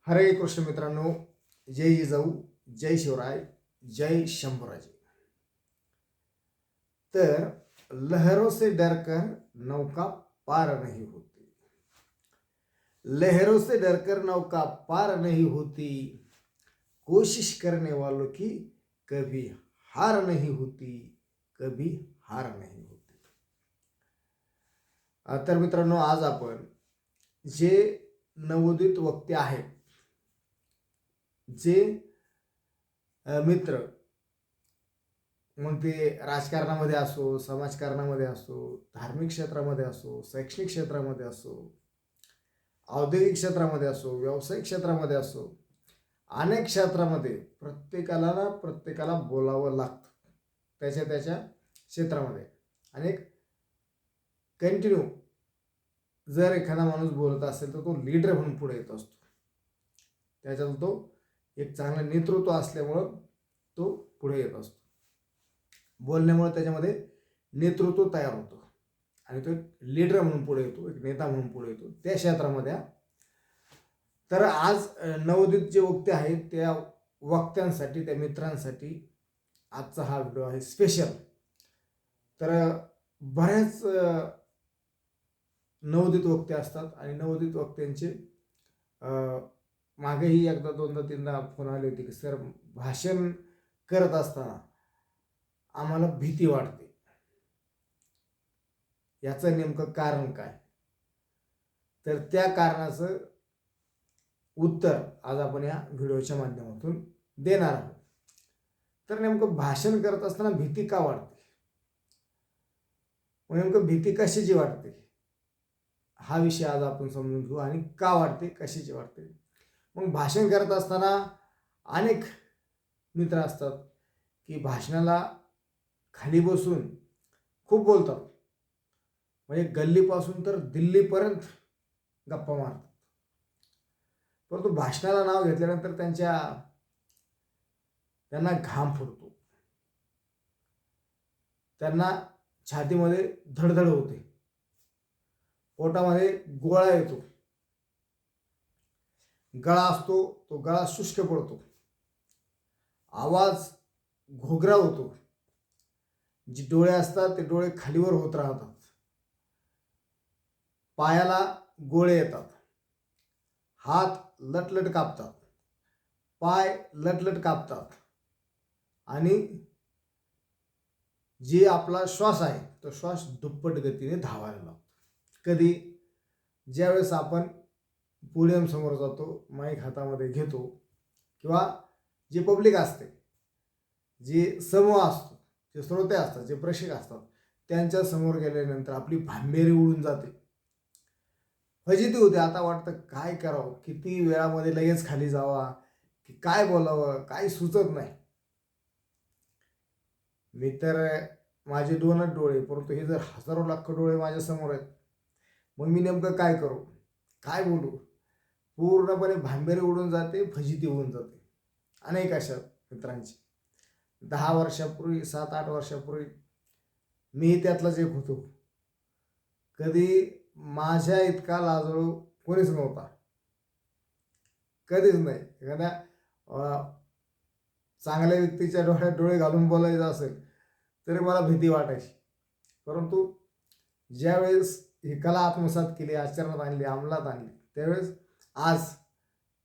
हरे कृष्ण मित्रांनो, जय जिजाऊ, जय शिवराय, जय शंभूराजे. तर लहरों से डरकर नौका पार नहीं होती, लहरों से डरकर नौका पार नहीं होती, कोशिश करने वालों की कभी हार नहीं होती, कभी हार नहीं होती. तर मित्रांनो, आज आपण जे नवोदित वक्ते आहेत, जे मित्र, मग ते राजकारणामध्ये असो, समाजकारणामध्ये असो, धार्मिक क्षेत्रामध्ये असो, शैक्षणिक क्षेत्रामध्ये असो, औद्योगिक क्षेत्रामध्ये असो, व्यावसायिक क्षेत्रामध्ये असो, अनेक क्षेत्रामध्ये प्रत्येकाला बोलावं लागतं त्याच्या त्याच्या क्षेत्रामध्ये. आणि एक कंटिन्यू जर एखादा माणूस बोलत असेल तर तो लीडर म्हणून पुढे येत असतो. त्याच्यात तो एक चांगलं नेतृत्व असल्यामुळं तो पुढे येत असतो. बोलण्यामुळे त्याच्यामध्ये नेतृत्व तयार होतं आणि तो एक लीडर म्हणून पुढे येतो, एक नेता म्हणून पुढे येतो त्या क्षेत्रामध्ये. तर आज नवोदित जे वक्ते आहेत त्या वक्त्यांसाठी, त्या मित्रांसाठी आजचा हा व्हिडिओ आहे स्पेशल. तर बऱ्याच नवोदित वक्ते असतात आणि नवोदित वक्त्यांचे मागेही एकदा दोनदा तीनदा फोन आले होते की सर, भाषण करत असताना आम्हाला भीती वाटते, याचं नेमकं कारण काय. तर त्या कारणाचं उत्तर आज आपण या व्हिडिओच्या माध्यमातून देणार आहोत. तर नेमकं भाषण करत असताना भीती का वाटते, नेमकं भीती कशाची वाटते, हा विषय आज आपण समजून घेऊ. आणि का वाटते, कशाची वाटते. मग भाषण करत असताना अनेक मित्र असतात की भाषणाला खाली बसून खूप बोलतात, म्हणजे गल्लीपासून तर दिल्लीपर्यंत गप्पा मारतात. परंतु भाषणाला नाव घेतल्यानंतर त्यांना घाम फुटतो, त्यांना छातीमध्ये धडधड होते, पोटामध्ये गोळा येतो, गळा असतो तो गळा शुष्क पडतो, आवाज घोगरा होतो, जे डोळे असतात ते डोळे खालीवर होत राहतात, पायाला गोळे येतात, हात लटलट कापतात, पाय लटलट कापतात आणि जे आपला श्वास आहे तो श्वास दुप्पट गतीने धावायला लागतो. कधी ज्यावेळेस आपण पोडियम समोर जातो, माईक हातामध्ये घेतो, किंवा जे पब्लिक असते, जे समूह असतो, जे श्रोते असतात, जे प्रेक्षक असतात, त्यांच्या समोर गेल्यानंतर आपली भांबेरी उडून जाते, फजिती होते. आता वाटतं काय करावं, किती वेळामध्ये लगेच खाली जावा, की काय बोलावं, काय सुचत नाही. मी तर माझे दोनच डोळे, परंतु हे जर हजारो लाख डोळे माझ्या समोर आहेत, मग मी नेमकं काय करू, काय बोलू, पूर्णपणे भांबेरी उडून जाते, फजिती होऊन जाते. अनेक अशा मित्रांची 10 वर्षापूर्वी, 7-8 वर्षापूर्वी मी त्यातलाच एक होतो. कधी माझ्या इतका लाजळू कोणीच नव्हता, कधीच नाही. एखाद्या चांगल्या व्यक्तीच्या डोळ्यात डोळे घालून बोलायचं असेल तरी मला भीती वाटायची. परंतु ज्यावेळेस ही कला आत्मसात केली, आचरणात आणली, अंमलात आणली, त्यावेळेस आज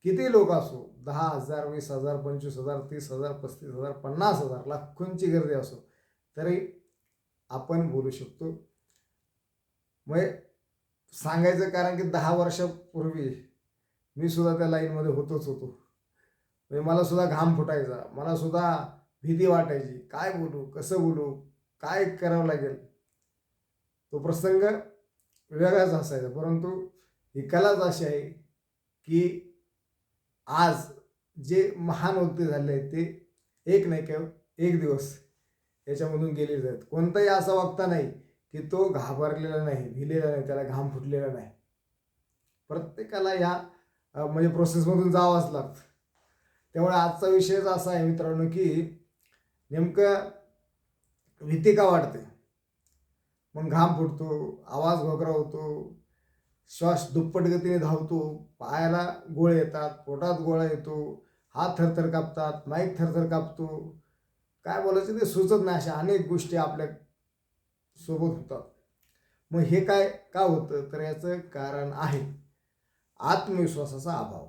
किती लोक असो, 10,000, 20,000, 25,000, 30,000, 35,000, 50,000, लाखोंची गर्दी असो, तरी आपण बोलू शकतो. म्हणजे सांगायचं कारण की 10 वर्षापूर्वी मी सुद्धा त्या लाईनमध्ये होतो. म्हणजे मला सुद्धा घाम फुटायचा, मला सुद्धा भीती वाटायची, काय बोलू, कसं बोलू, काय करावं लागेल. तो प्रसंग वेगळाच असायचा. परंतु ही कलाच अशी आहे की आज जे महान वक्ते झाले आहेत ते एक नाही केवळ एक दिवस याच्यामधून गेलेले आहेत. कोणताही असा वक्ता नाही की तो घाबरलेला नाही, भिलेला नाही, त्याला घाम फुटलेला नाही. प्रत्येकाला या म्हणजे प्रोसेसमधून जावंच लागतं. त्यामुळे आजचा विषयच असा आहे मित्रांनो की नेमकं भीती का वाटते, मग घाम फुटतो, आवाज घोगरा होतो, श्वास दुप्पट गतीने धावतो, पायाला गोळे येतात, पोटात गोळा येतो, हात थरथर कापतात, माईक थरथर कापतो, काय बोलायचं ते सुचत नाही. अशा अनेक गोष्टी आपल्या सोबत होतात. मग हे काय का होतं, तर याचं कारण आहे आत्मविश्वासाचा अभाव.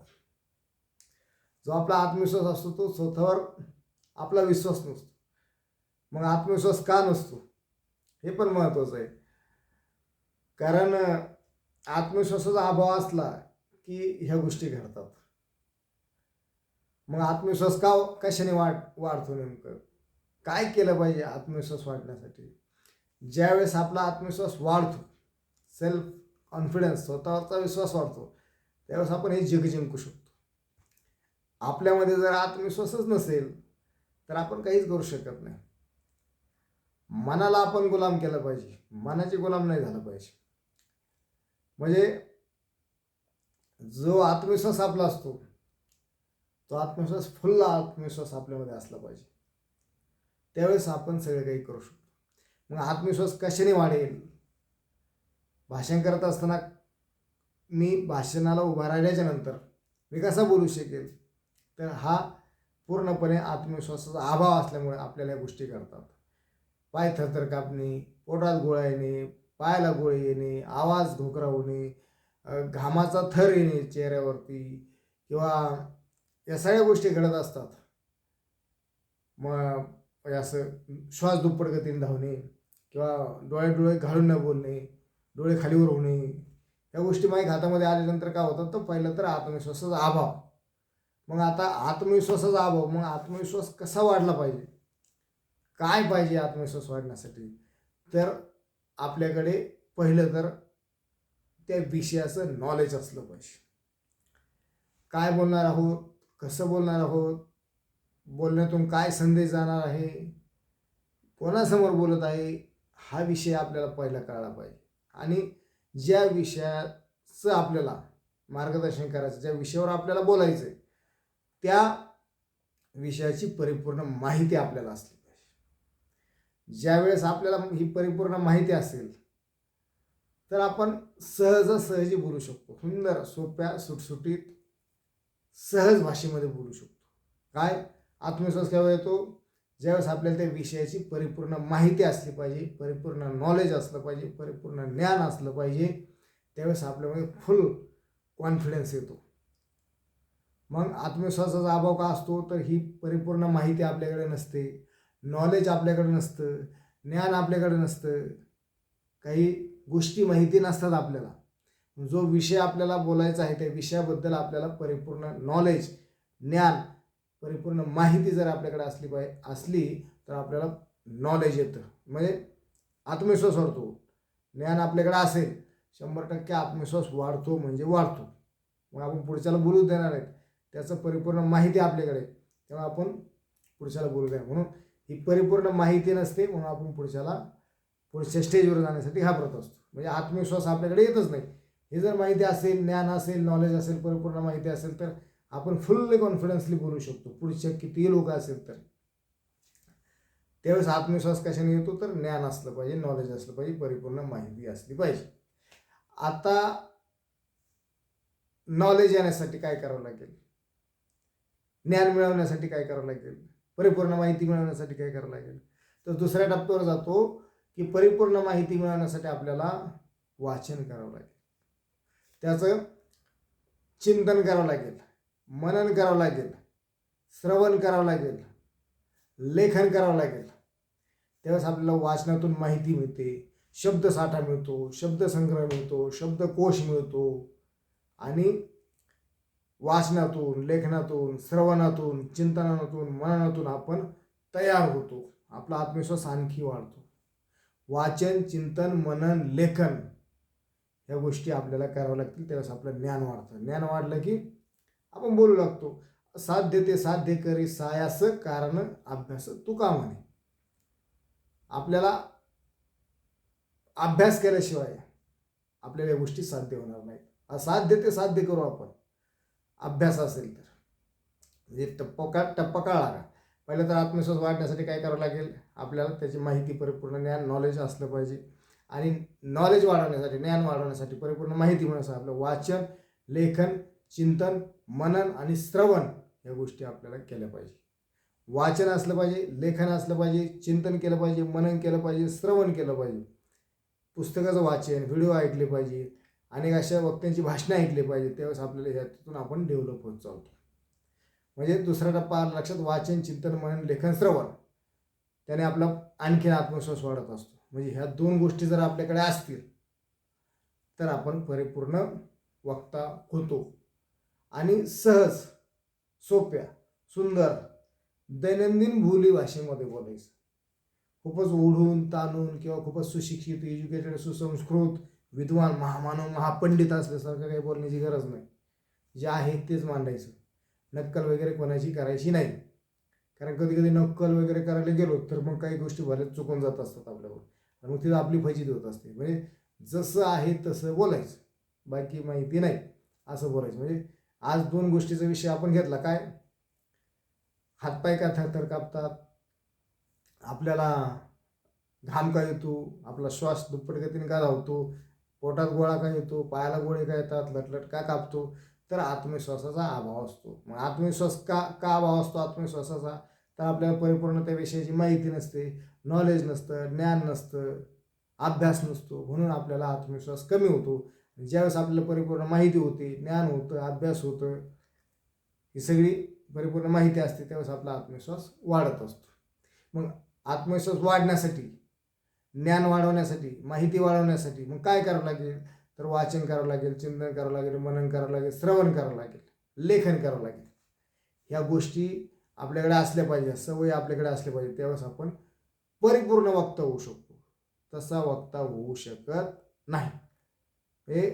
जो आपला आत्मविश्वास असतो तो स्वतःवर आपला विश्वास नसतो. मग आत्मविश्वास का नसतो हे पण महत्त्वाचं आहे. कारण आत्मविश्वासाचा अभाव असला की ह्या गोष्टी घडतात. मग आत्मविश्वास कशाने वाढतो, नेमकं काय केलं पाहिजे आत्मविश्वास वाढण्यासाठी? ज्यावेळेस आपला आत्मविश्वास वाढतो, सेल्फ कॉन्फिडन्स, स्वतःवरचा विश्वास वाढतो, त्यावेळेस आपण हे जग जिंकू शकतो. आपल्यामध्ये जर आत्मविश्वासच नसेल तर आपण काहीच करू शकत नाही. मनाला आपण गुलाम केलं पाहिजे, मनाचे गुलाम नाही झालं पाहिजे. म्हणजे जो आत्मविश्वास आपला असतो तो आत्मविश्वास, फुल्ल आत्मविश्वास आपल्यामध्ये असला पाहिजे. त्यावेळेस आपण सगळं काही करू शकतो. मग आत्मविश्वास कशाने वाढेल? भाषण करत असताना मी भाषणाला उभा राहिल्याच्या नंतर मी कसा बोलू शकेल? तर हा पूर्णपणे आत्मविश्वासाचा अभाव असल्यामुळे आपल्याला या गोष्टी करतात. पाय थरथर कापणे, पोटात गोळा येणे, पायाला गोळे येणे, आवाज घोकरा होणे, घामाचा थर येणे चेहऱ्यावरती, किंवा या सगळ्या गोष्टी घडत असतात. मग असं श्वास दुप्पट गतीने धावणे, किंवा डोळे घालून न बोलणे, डोळे खालीवर होणे, या गोष्टी माझ्या हातामध्ये आल्यानंतर काय होतं? तर पहिलं तर आत्मविश्वासाचा अभाव. मग आता आत्मविश्वासाचा अभाव, मग आत्मविश्वास कसा वाढला पाहिजे? काय पाहिजे आत्मविश्वास वाढण्यासाठी? तर आपल्याकडे पहिलं तर त्या विषयाचं नॉलेज असलं पाहिजे. काय बोलणार आहोत, कसं बोलणार आहोत, बोलण्यातून काय संदेश जाणार आहे, कोणासमोर बोलत आहे, हा विषय आपल्याला पहिला कळला पाहिजे. आणि ज्या विषयाचं आपल्याला मार्गदर्शन करायचं, ज्या विषयावर आपल्याला बोलायचं आहे, त्या विषयाची परिपूर्ण माहिती आपल्याला असली पाहिजे. ज्यावेळेस आपल्याला ही परिपूर्ण माहिती असेल तर आपण सहजासहजी बोलू शकतो. सुंदर, सोप्या, सुटसुटीत, सहज भाषेमध्ये बोलू शकतो. काय आत्मविश्वास केव्हा येतो? ज्यावेळेस आपल्याला त्या विषयाची परिपूर्ण माहिती असली पाहिजे, परिपूर्ण नॉलेज असलं पाहिजे, परिपूर्ण ज्ञान असलं पाहिजे. त्यावेळेस आपल्यामध्ये फुल कॉन्फिडन्स येतो. मग आत्मविश्वासाचा अभाव का असतो? तर ही परिपूर्ण माहिती आपल्याकडे नसते, नॉलेज आपल्याकडे नसतं, ज्ञान आपल्याकडे नसतं, काही गोष्टी माहिती नसतात आपल्याला. जो विषय आपल्याला बोलायचा आहे त्या विषयाबद्दल आपल्याला परिपूर्ण नॉलेज, ज्ञान, परिपूर्ण माहिती जर आपल्याकडे असली तर आपल्याला नॉलेज येतं, म्हणजे आत्मविश्वास वाढतो. ज्ञान आपल्याकडे असेल 100% आत्मविश्वास वाढतो, म्हणजे वाढतो. मग आपण पुढच्याला बोलू देणार आहेत, त्याचं परिपूर्ण माहिती आपल्याकडे, तेव्हा आपण पुढच्याला बोलू देणार. म्हणून ही परिपूर्ण माहिती नसते, म्हणून आपण पुढच्या स्टेजवर जाण्यासाठी घाबरत असतो. म्हणजे आत्मविश्वास आपल्याकडे येतच नाही. हे जर माहिती असेल, ज्ञान असेल, नॉलेज असेल, परिपूर्ण माहिती असेल तर आपण फुल्ली कॉन्फिडन्सली बोलू शकतो, पुढच्या कितीही लोक असेल तर. त्यावेळेस आत्मविश्वास कशाने येतो? तर ज्ञान असलं पाहिजे, नॉलेज असलं पाहिजे, परिपूर्ण माहिती असली पाहिजे. आता नॉलेज येण्यासाठी काय करावं लागेल? ज्ञान मिळवण्यासाठी काय करावं लागेल? परिपूर्ण माहिती मिळवण्यासाठी काय करावं लागेल? तर दुसऱ्या टप्प्यावर जातो की परिपूर्ण माहिती मिळवण्यासाठी आपल्याला वाचन करावं लागेल, त्याचं चिंतन करावं लागेल, मनन करावं लागेल, श्रवण करावं लागेल, लेखन करावं लागेल. त्यावेळेस आपल्याला वाचनातून माहिती मिळते, शब्दसाठा मिळतो, शब्दसंग्रह मिळतो, शब्दकोश मिळतो. आणि वाचनातून, लेखनातून, श्रवणातून, चिंतनातून, मननातून आपण तयार होतो. आपला आत्मविश्वास आणखी वाढतो. वाचन, चिंतन, मनन, लेखन या गोष्टी आपल्याला कराव्या लागतील. त्यावेळेस आपलं ज्ञान वाढतं. ज्ञान वाढलं की आपण बोलू लागतो. साध्य ते साध्य करी सायास कारण अभ्यास तुका म्हणे. आपल्याला अभ्यास केल्याशिवाय आपल्याला या गोष्टी साध्य होणार नाहीत. असाध्य ते साध्य करू आपण, अभ्यास असेल तर. म्हणजे टप्पा कळला का? पहिलं तर आत्मविश्वास वाढण्यासाठी काय करावं लागेल? आपल्याला त्याची माहिती, परिपूर्ण ज्ञान, नॉलेज असलं पाहिजे. आणि नॉलेज वाढवण्यासाठी, ज्ञान वाढवण्यासाठी, परिपूर्ण माहिती मिळवण्यासाठी आपलं वाचन, लेखन, चिंतन, मनन आणि श्रवण या गोष्टी आपल्याला केल्या पाहिजे. वाचन असलं पाहिजे, लेखन असलं पाहिजे, चिंतन केलं पाहिजे, मनन केलं पाहिजे, श्रवण केलं पाहिजे, पुस्तकाचं वाचन, व्हिडिओ ऐकले पाहिजे, अनेक अशा वक्त्यांची भाषणं ऐकली पाहिजे. त्यावेळेस आपल्याला ह्यातून आपण डेव्हलप होत चालतो. म्हणजे दुसरा टप्पा लक्षात, वाचन, चिंतन, मनन, लेखन, श्रवण, त्याने आपला आणखीन आत्मविश्वास वाढत असतो. म्हणजे ह्या 2 गोष्टी जर आपल्याकडे असतील तर आपण परिपूर्ण वक्ता होतो आणि सहज, सोप्या, सुंदर, दैनंदिन बोली भाषेमध्ये बोलायचं. खूपच ओढून ताणून किंवा खूपच सुशिक्षित, एज्युकेटेड, सुसंस्कृत, विद्वान, महामानव, महापंडित असल्यासारखं काही बोलण्याची गरज नाही. जे आहे तेच मांडायचं. नक्कल वगैरे कोणाची करायची नाही. कारण कधी कधी नक्कल वगैरे करायला गेलो तर मग काही गोष्टी बऱ्याच चुकून जात असतात आपल्यावर, आणि मग तिथं आपली फजिती होत असते. म्हणजे जसं आहे तसं बोलायचं, बाकी माहिती नाही असं बोलायचं. म्हणजे आज 2 गोष्टीचा विषय आपण घेतला. काय? हातपाय का थरथर कापतात, आपल्याला घाम का येतो, आपला श्वास दुप्पट गतीने का धावतो, पोटात गोळा का येतो, पायाला गोळे का येतात, लटलट का कापतो, तर आत्मविश्वासाचा अभाव असतो. मग आत्मविश्वास का अभाव असतो आत्मविश्वासाचा? तर आपल्याला परिपूर्ण त्या विषयाची माहिती नसते, नॉलेज नसतं, ज्ञान नसतं, अभ्यास नसतो, म्हणून आपल्याला आत्मविश्वास कमी होतो. ज्यावेळेस आपल्याला परिपूर्ण माहिती होते, ज्ञान होतं, अभ्यास होतं, ही सगळी परिपूर्ण माहिती असते, त्यावेळेस आपला आत्मविश्वास वाढत असतो. मग आत्मविश्वास वाढण्यासाठी, ज्ञान वाढवण्यासाठी, माहिती वाढवण्यासाठी मग काय करावं लागेल? तर वाचन करावं लागेल, चिंतन करावं लागेल, मनन करावं लागेल, श्रवण करावं लागेल, लेखन करावं लागेल. ह्या गोष्टी आपल्याकडे असल्या पाहिजे, सवयी आपल्याकडे असल्या पाहिजे. त्यावेळेस आपण परिपूर्ण वक्ता होऊ शकतो. तसा वक्ता होऊ शकत नाही. हे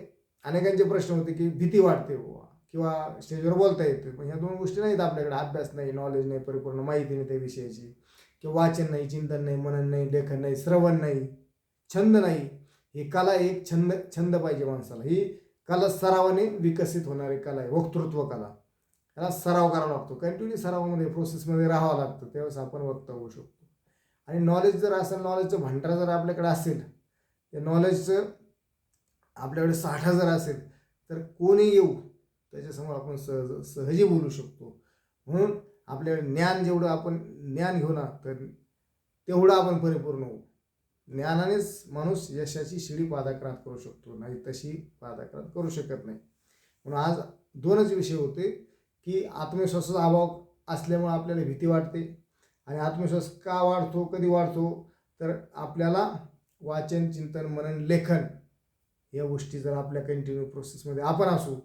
अनेकांचे प्रश्न होते की भीती वाटते किंवा स्टेजवर बोलता येते. पण ह्या 2 गोष्टी नाहीत आपल्याकडे. अभ्यास नाही, नॉलेज नाही, परिपूर्ण माहिती नाही त्या विषयाची, किंवा वाचन नाही, चिंतन नाही, मनन नाही, लेखन नाही, श्रवण नाही, छंद नाही. ही कला एक छंद पाहिजे माणसाला. ही कला सरावाने विकसित होणारी कला आहे, वक्तृत्व कला. त्याला सराव करावा लागतो, कंटिन्यू सरावामध्ये, प्रोसेसमध्ये राहावं लागतं, त्यावेळेस आपण वक्ता होऊ शकतो. आणि नॉलेज जर असेल, नॉलेजचं भांडार जर आपल्याकडे असेल, त्या नॉलेजचं आपल्याकडे साठा जर असेल, तर कोणी येऊ त्याच्यासमोर आपण सहजी बोलू शकतो. म्हणून आपल्याकडे ज्ञान, जेवढं आपण ज्ञान घेऊ ना, तर तेवढं आपण परिपूर्ण होऊ. ज्ञानानेच माणूस यशाची शिडी पादाक्रांत करू शकतो, नाही तशी पादाक्रांत करू शकत नाही. म्हणून आज 2च विषय होते की आत्मविश्वासाचा अभाव असल्यामुळे आपल्याला भीती वाटते, आणि आत्मविश्वास का वाढतो, कधी वाढतो, तर आपल्याला वाचन, चिंतन, मनन, लेखन या गोष्टी जर आपल्या कंटिन्यू प्रोसेसमध्ये आपण असू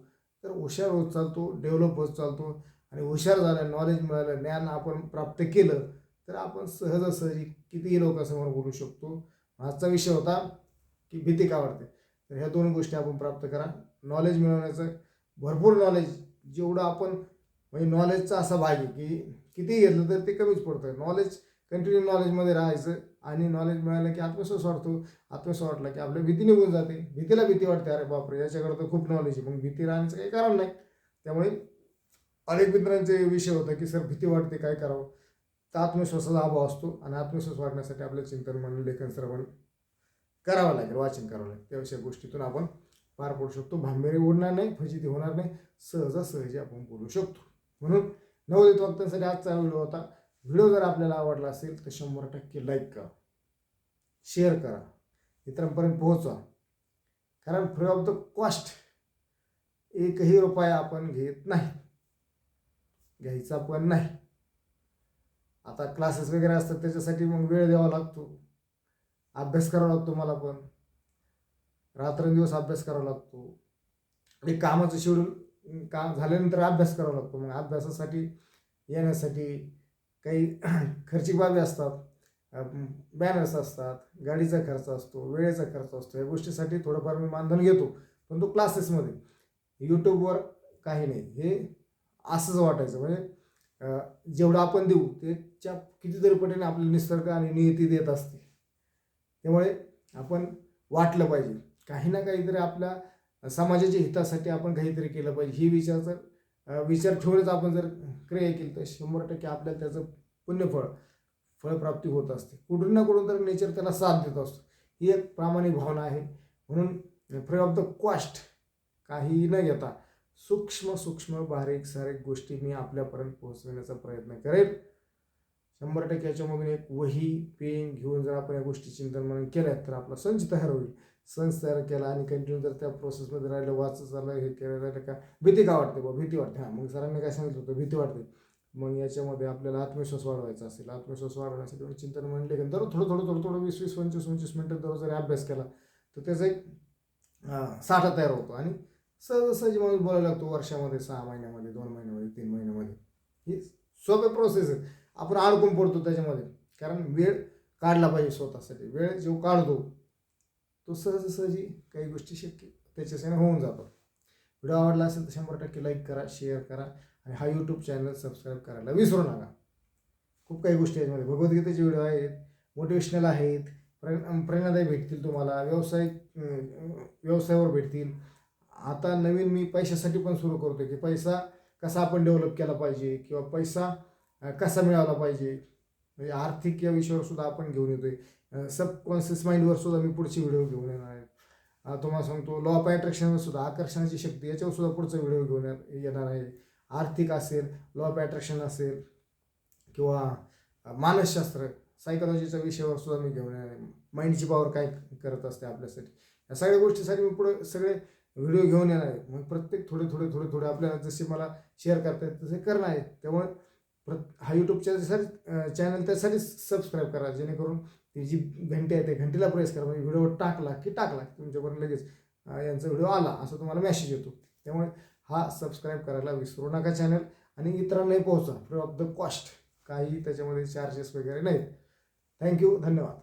तर हुशार होत चालतो, डेव्हलप होत चालतो. आणि हुशार झालं, नॉलेज मिळालं, ज्ञान आपण प्राप्त केलं, तर आपण सहजासहजी कितीही लोकांसमोर बोलू शकतो. आजचा विषय होता की भीती का वाटते. तर ह्या 2 गोष्टी आपण प्राप्त करा. नॉलेज मिळवण्याचं, भरपूर नॉलेज, जेवढं आपण, म्हणजे नॉलेजचा असा भाग आहे की किती घेतलं तर ते कमीच पडतं. नॉलेज, कंटिन्यू नॉलेजमध्ये राहायचं, आणि नॉलेज मिळालं की आत्मविश्वास वाढतो. आत्मविश्वास वाटला की आपली भीती निघून जाते. भीतीला भीती वाटते, अरे बापरे याच्याकडे तर खूप नॉलेज आहे, मग भीती राहण्याचं काही कारण नाही. त्यामुळे अनेक मित्रांचे विषय होता की सर भीती वाटते, काय करावं? तर आत्मविश्वासाचा अभाव असतो, आणि आत्मविश्वास वाढण्यासाठी आपलं चिंतन, मनन, लेखन, श्रवण करावं लागेल, वाचन करावं लागेल. त्याविषयी गोष्टीतून आपण पार पडू शकतो. भांबेरी उडणार नाही, फजिती होणार नाही, सहजासहजी आपण बोलू शकतो. म्हणून नवोदित वक्त्यांसाठी आजचा व्हिडिओ होता. व्हिडिओ जर आपल्याला आवडला असेल तर 100% लाईक करा, शेअर करा, इतरांपर्यंत पोहोचवा. कारण फ्री ऑफ द कॉस्ट 1ही रुपया आपण घेत नाही, घ्यायचा पण नाही. आता क्लासेस वगैरे असतात, त्याच्यासाठी मग वेळ द्यावा लागतो, अभ्यास करावा लागतो. मला पण रात्रंदिवस अभ्यास करावा लागतो. आणि कामाचं शेड्यूल काम झाल्यानंतर अभ्यास करावा लागतो. मग अभ्यासासाठी येण्यासाठी काही खर्चिक बाबी असतात, बॅनर्स असतात, गाडीचा खर्च असतो, वेळेचा खर्च असतो. या गोष्टीसाठी थोडंफार मी मानधन घेतो, पण तो क्लासेसमध्ये. यूट्यूबवर काही नाही. हे असंच वाटायचं, म्हणजे जेवढं आपण देऊ त्याच्या कितीतरी पटीने आपल्याला निसर्ग आणि नियती देत असते. त्यामुळे आपण वाटलं पाहिजे, काही ना काहीतरी आपल्या समाजाच्या हितासाठी आपण काहीतरी केलं पाहिजे. ही विचार ठेवूनच आपण जर क्रिया केली तर 100% आपल्याला त्याचं फळप्राप्ती होत असते. कुठून ना कुठून तर नेचर त्याला साथ देत असतो. ही एक प्रामाणिक भावना आहे. म्हणून फ्री ऑफ द कॉस्ट काही न घेता सूक्ष्म सूक्ष्म बारीक सारीक गोष्टी मी आपल्यापर्यंत पोहोचवण्याचा प्रयत्न करेल. 100% याच्यामधून एक वही पेन घेऊन जर आपण या गोष्टी चिंतन मनन केल्यात तर आपला संच तयार होईल. संच तयार केला आणि कंटिन्यू जर त्या प्रोसेसमध्ये राहिलं, वाचत चाललं, हे केलं राहिलं का भीती का वाटते बा, भीती वाटते. हां, मग सरांनी काय सांगितलं होतं, भीती वाटते. मग याच्यामध्ये आपल्याला आत्मविश्वास वाढवायचा असेल, आत्मविश्वास वाढवण्यासाठी चिंतन मनन लेखन दररोज थोडं थोडं थोडं थोडं 20-20, 25-25 मिनटं दररोज जरी अभ्यास केला तर त्याचा एक साठा तयार होतो आणि सहजासहजी माणूस बोलायला लागतो. वर्षामध्ये 6 महिन्यामध्ये, 2 महिन्यामध्ये, 3 महिन्यामध्ये. ही सोपे प्रोसेस आहे. आपण अडकून पडतो त्याच्यामध्ये, कारण वेळ काढला पाहिजे स्वतःसाठी. वेळ जो काढतो तो सहजासहजी काही गोष्टी शक्य त्याच्यासाठी होऊन जातात. व्हिडिओ आवडला असेल तर 100% लाईक करा, शेअर करा आणि हा यूट्यूब चॅनल सबस्क्राईब करायला विसरू नका. खूप काही गोष्टी याच्यामध्ये भगवद्गीतेचे व्हिडिओ आहेत, मोटिवेशनल आहेत, प्रेरणादायी भेटतील तुम्हाला, व्यवसायावर भेटतील. आता नवीन मी पैशासाठी पण सुरू करतो की पैसा कसा आपण डेव्हलप केला पाहिजे किंवा पैसा कसा मिळाला पाहिजे, म्हणजे आर्थिक या विषयावर सुद्धा आपण घेऊन येतोय. सबकॉन्शियस माइंडवर सुद्धा मी पुढचे व्हिडिओ घेऊन येणार आहे. तुम्हाला सांगतो लॉ ऑफ अट्रॅक्शनवर सुद्धा, आकर्षणाची शक्ती याच्यावर सुद्धा पुढचा व्हिडिओ घेऊन येणार आहे. आर्थिक असेल, लॉ ऑफ अट्रॅक्शन असेल किंवा मानसशास्त्र, सायकोलॉजीच्या विषयावर सुद्धा मी घेऊन येणार आहे. माइंडची पॉवर काय करत असते आपल्यासाठी, या सगळ्या गोष्टीसाठी मी पुढे सगळे व्हिडिओ घेऊन येणार आहे. मग प्रत्येक थोडे थोडे थोडे थोडे आपल्याला जसे मला शेअर करता येत तसे करणं आहे. त्यामुळे हा यूट्यूबच्या चॅनल त्यासाठी सबस्क्राईब करा, जेणेकरून ती जी घंटी आहे त्या घंटीला प्रेस करा. म्हणजे व्हिडिओ टाकला की तुमच्यापर्यंत लगेच यांचा व्हिडिओ आला असं तुम्हाला मेसेज येतो. त्यामुळे हा सबस्क्राईब करायला विसरू नका चॅनल आणि इतरांनाही पोहोचा. फ्री ऑफ द कॉस्ट, काही त्याच्यामध्ये चार्जेस वगैरे नाहीत. थँक्यू, धन्यवाद.